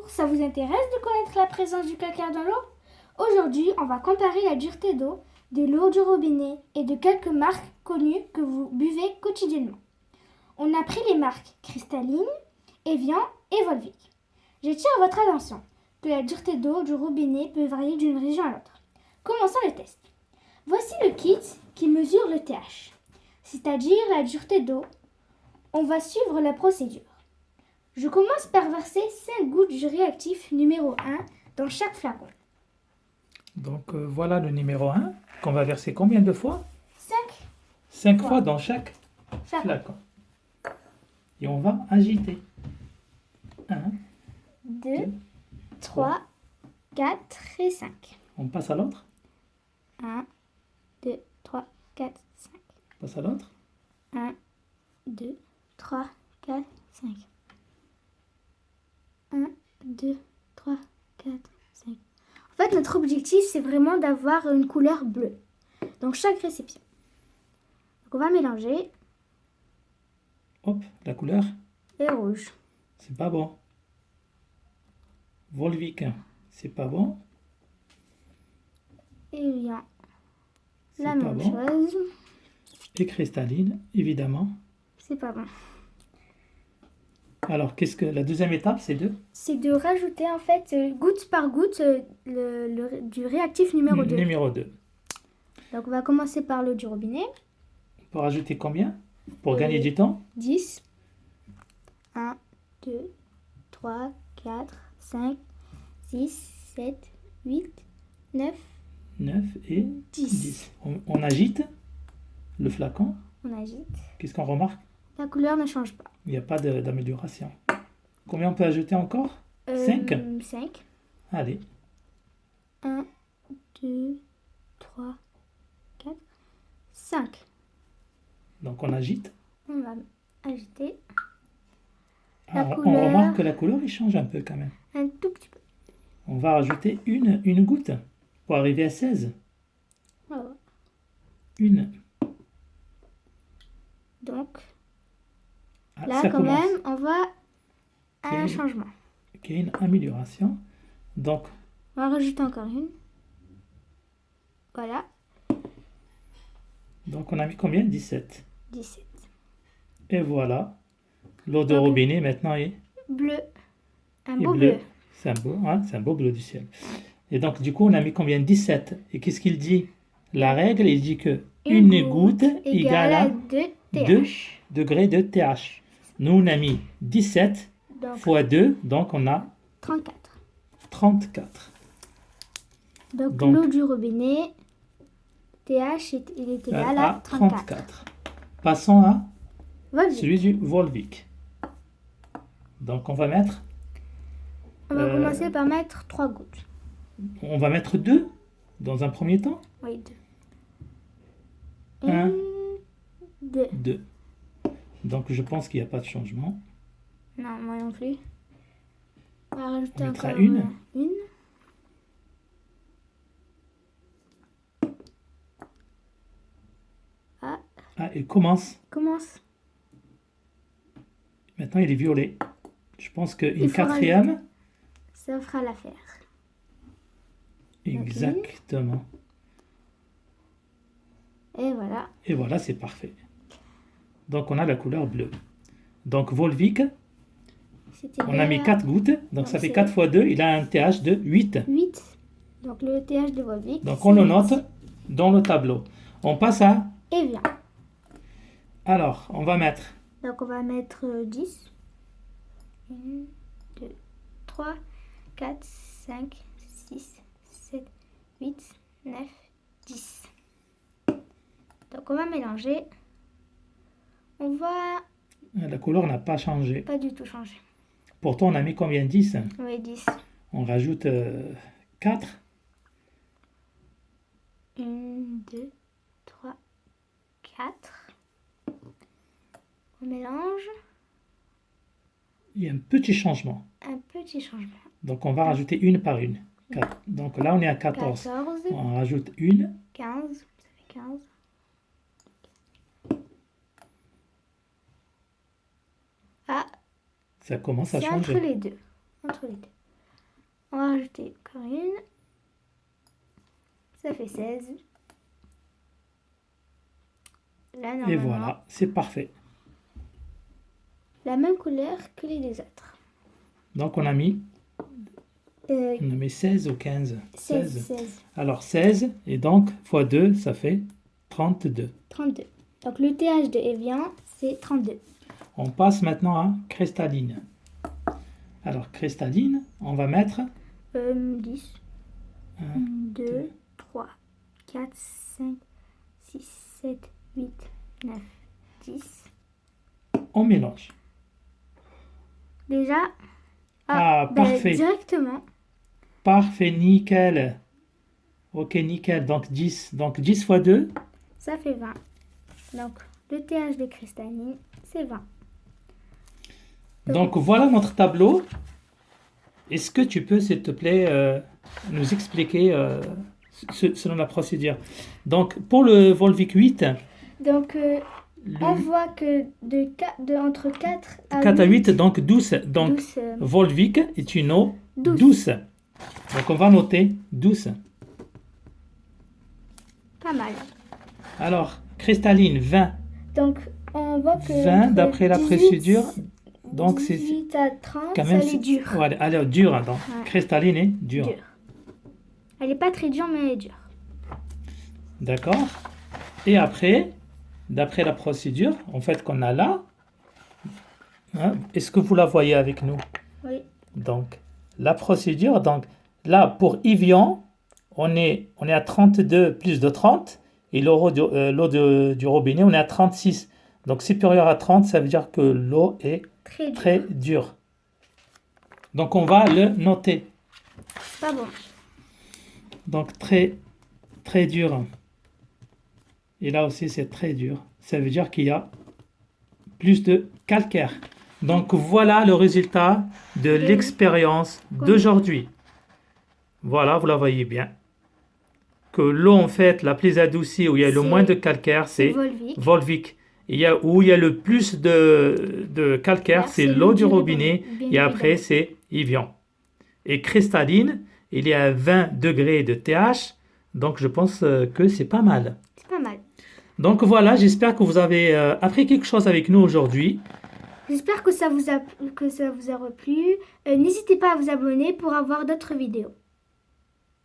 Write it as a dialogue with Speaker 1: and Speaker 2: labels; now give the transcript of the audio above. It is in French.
Speaker 1: ça vous intéresse de connaître la présence du calcaire dans l'eau? Aujourd'hui, on va comparer la dureté d'eau de l'eau du robinet et de quelques marques connues que vous buvez quotidiennement. On a pris les marques Cristalline, Evian et Volvic. J'attire votre attention que la dureté d'eau du robinet peut varier d'une région à l'autre. Commençons le test. Voici le kit qui mesure le TH, c'est-à-dire la dureté d'eau. On va suivre la procédure. Je commence par verser 5 gouttes du réactif numéro 1 dans chaque flacon.
Speaker 2: Donc voilà le numéro 1 qu'on va verser combien de fois?
Speaker 1: 5
Speaker 2: 5 fois dans chaque
Speaker 1: flacons.
Speaker 2: flacon. Et on va agiter. 1,
Speaker 1: 2, 3, 4 et 5.
Speaker 2: on passe à l'autre.
Speaker 1: 1, 2, 3, 4, 5.
Speaker 2: On passe à l'autre.
Speaker 1: 1, 2, 3, 4, 5. 1, 2, 3, 4, 5. En fait, notre objectif, c'est vraiment d'avoir une couleur bleue dans chaque réception. Donc, on va mélanger
Speaker 2: Hop, la couleur,
Speaker 1: et rouge.
Speaker 2: c'est pas bon. Volvic, c'est pas bon.
Speaker 1: Et bien,
Speaker 2: C'est
Speaker 1: la
Speaker 2: pas
Speaker 1: même
Speaker 2: bon.
Speaker 1: chose.
Speaker 2: Et cristalline, évidemment.
Speaker 1: C'est pas bon.
Speaker 2: Alors, qu'est-ce que la deuxième étape, c'est de
Speaker 1: C'est de rajouter en fait goutte par goutte du réactif numéro 2.
Speaker 2: numéro 2.
Speaker 1: Donc on va commencer par l'eau du robinet.
Speaker 2: On peut rajouter combien pour gagner du temps?
Speaker 1: 10. 1, 2, 3, 4, 5, 6, 7, 8, 9,
Speaker 2: 9 et
Speaker 1: 10.
Speaker 2: 10. On agite le flacon.
Speaker 1: On agite.
Speaker 2: Qu'est-ce qu'on remarque?
Speaker 1: La couleur ne change pas.
Speaker 2: Il n'y a pas d'amélioration. Combien on peut ajouter encore? 5.
Speaker 1: 5.
Speaker 2: Allez.
Speaker 1: 1, 2, 3, 4, 5.
Speaker 2: Donc on agite.
Speaker 1: On va agiter
Speaker 2: Ah, on
Speaker 1: couleur.
Speaker 2: remarque que la couleur, il change un peu quand même.
Speaker 1: un tout petit peu.
Speaker 2: On va rajouter une goutte pour arriver à 16.
Speaker 1: Voilà.
Speaker 2: Une.
Speaker 1: Donc
Speaker 2: Ah,
Speaker 1: là,
Speaker 2: ça
Speaker 1: quand
Speaker 2: commence.
Speaker 1: même, on voit un
Speaker 2: Ok.
Speaker 1: changement.
Speaker 2: Ok, une amélioration. Donc,
Speaker 1: On va rajouter encore une. Voilà,
Speaker 2: on a mis combien? 17.
Speaker 1: 17.
Speaker 2: Et voilà. L'eau de
Speaker 1: Ok.
Speaker 2: robinet maintenant est
Speaker 1: Bleu. Un
Speaker 2: est
Speaker 1: beau
Speaker 2: bleu.
Speaker 1: bleu.
Speaker 2: C'est un beau bleu du ciel. Et donc, du coup, on a mis combien? 17. Et qu'est-ce qu'il dit? La règle, il dit que une goutte égale à
Speaker 1: 2
Speaker 2: 2
Speaker 1: TH.
Speaker 2: degrés de TH. Nous, on a mis 17
Speaker 1: Donc
Speaker 2: fois 2, donc on a
Speaker 1: 34.
Speaker 2: 34.
Speaker 1: Donc,
Speaker 2: Donc,
Speaker 1: l'eau du robinet, TH, il est égal à
Speaker 2: à
Speaker 1: 34.
Speaker 2: 34. Passons à
Speaker 1: Volvic.
Speaker 2: celui du Volvic. Donc, on va mettre,
Speaker 1: On va commencer par mettre 3 gouttes.
Speaker 2: on va mettre 2 dans un premier temps.
Speaker 1: Oui, 2.
Speaker 2: 1,
Speaker 1: 2.
Speaker 2: 2. Donc, je pense qu'il n'y a pas de changement.
Speaker 1: Non, moi non plus. On va rajouter
Speaker 2: On mettra
Speaker 1: encore
Speaker 2: une.
Speaker 1: une. Ah,
Speaker 2: Ah, il commence.
Speaker 1: commence.
Speaker 2: Maintenant, il est violet. Je pense qu'une
Speaker 1: Il faut
Speaker 2: quatrième.
Speaker 1: Ça fera l'affaire.
Speaker 2: Exactement.
Speaker 1: Et voilà.
Speaker 2: Et voilà, c'est parfait. Donc, on a la couleur bleue. Donc, Volvic,
Speaker 1: C'était
Speaker 2: on a mis 4 gouttes. Donc, ça
Speaker 1: Donc,
Speaker 2: fait
Speaker 1: c'est
Speaker 2: 4 fois 2. Il a un TH de 8.
Speaker 1: 8. Donc le TH de Volvic.
Speaker 2: Donc, on le note dans le tableau. On passe à...
Speaker 1: Evian.
Speaker 2: Alors, on va mettre...
Speaker 1: Donc on va mettre 10. 1, 2, 3, 4, 5, 6, 7, 8, 9, 10. Donc on va mélanger. On va
Speaker 2: La couleur n'a pas changé.
Speaker 1: pas du tout changer.
Speaker 2: Pourtant, on a mis combien? 10.
Speaker 1: Oui, 10.
Speaker 2: On rajoute 4.
Speaker 1: 1, 2, 3, 4. On mélange.
Speaker 2: Il y a un petit changement.
Speaker 1: Un petit changement.
Speaker 2: Donc, on va rajouter une par une. 4. Donc, là, on est à 14.
Speaker 1: 14,
Speaker 2: On rajoute une.
Speaker 1: 15. Ça fait 15. Ah,
Speaker 2: Ça commence à
Speaker 1: c'est entre
Speaker 2: changer.
Speaker 1: les deux. Entre les deux. On va rajouter encore une. Ça fait 16. Là,
Speaker 2: Et
Speaker 1: normalement,
Speaker 2: voilà, c'est parfait.
Speaker 1: la même couleur que les deux autres.
Speaker 2: Donc on a mis 16 ou 15?
Speaker 1: 16.
Speaker 2: Alors 16, et donc fois 2, ça fait 32.
Speaker 1: 32. Donc le TH de Evian, c'est 32.
Speaker 2: On passe maintenant à cristalline. Alors cristalline, on va mettre
Speaker 1: 10.
Speaker 2: 1,
Speaker 1: 2, 3, 4, 5, 6, 7, 8, 9, 10.
Speaker 2: on mélange.
Speaker 1: Déjà,
Speaker 2: Parfait.
Speaker 1: directement,
Speaker 2: Parfait, nickel. Ok, nickel. Donc 10. Donc 10 fois 2,
Speaker 1: ça fait 20. Donc le TH de cristalline, c'est 20.
Speaker 2: donc voilà notre tableau. Est-ce que tu peux, s'il te plaît, nous expliquer selon la procédure? Donc pour le Volvic 8,
Speaker 1: Donc on
Speaker 2: le
Speaker 1: voit que entre 4 à
Speaker 2: 4 à
Speaker 1: 8,
Speaker 2: 8, donc 12. Donc
Speaker 1: 12,
Speaker 2: Volvic est une eau
Speaker 1: 12.
Speaker 2: douce. Donc on va noter douce.
Speaker 1: Pas mal.
Speaker 2: Alors, cristalline 20.
Speaker 1: Donc on voit que
Speaker 2: 20
Speaker 1: entre
Speaker 2: d'après la
Speaker 1: 18,
Speaker 2: procédure. Donc c'est
Speaker 1: 18 à 30,
Speaker 2: quand même...
Speaker 1: elle est dure.
Speaker 2: Ouais, elle est dure. Donc
Speaker 1: Ouais.
Speaker 2: cristalline est dure.
Speaker 1: Dure. Elle est pas très dure, mais elle est dure.
Speaker 2: D'accord. Et après, d'après la procédure, en fait, qu'on a là, hein, est-ce que vous la voyez avec nous?
Speaker 1: Oui.
Speaker 2: Donc, la procédure, donc là, pour Evian, on est à 32 plus de 30, et l'eau du robinet, on est à 36. Donc, supérieur à 30, ça veut dire que l'eau est
Speaker 1: Très dure.
Speaker 2: très dure. Donc, on va le noter.
Speaker 1: Pas bon.
Speaker 2: Donc, très, très dur. Et là aussi, c'est très dur. Ça veut dire qu'il y a plus de calcaire. Donc, voilà le résultat de l'expérience d'aujourd'hui. Voilà, vous la voyez bien. Que l'eau, en fait, la plus adoucie, où il y a le moins de calcaire, c'est
Speaker 1: Volvic.
Speaker 2: Volvic. Où il y a le plus de calcaire,
Speaker 1: Là,
Speaker 2: c'est l'eau du robinet.
Speaker 1: bien
Speaker 2: Et après,
Speaker 1: évidemment.
Speaker 2: c'est Evian. Et cristalline, il y a 20 degrés de TH. Donc, je pense que c'est pas mal.
Speaker 1: C'est pas mal.
Speaker 2: Donc voilà, j'espère que vous avez appris quelque chose avec nous aujourd'hui.
Speaker 1: J'espère que ça vous a plu. N'hésitez pas à vous abonner pour avoir d'autres vidéos.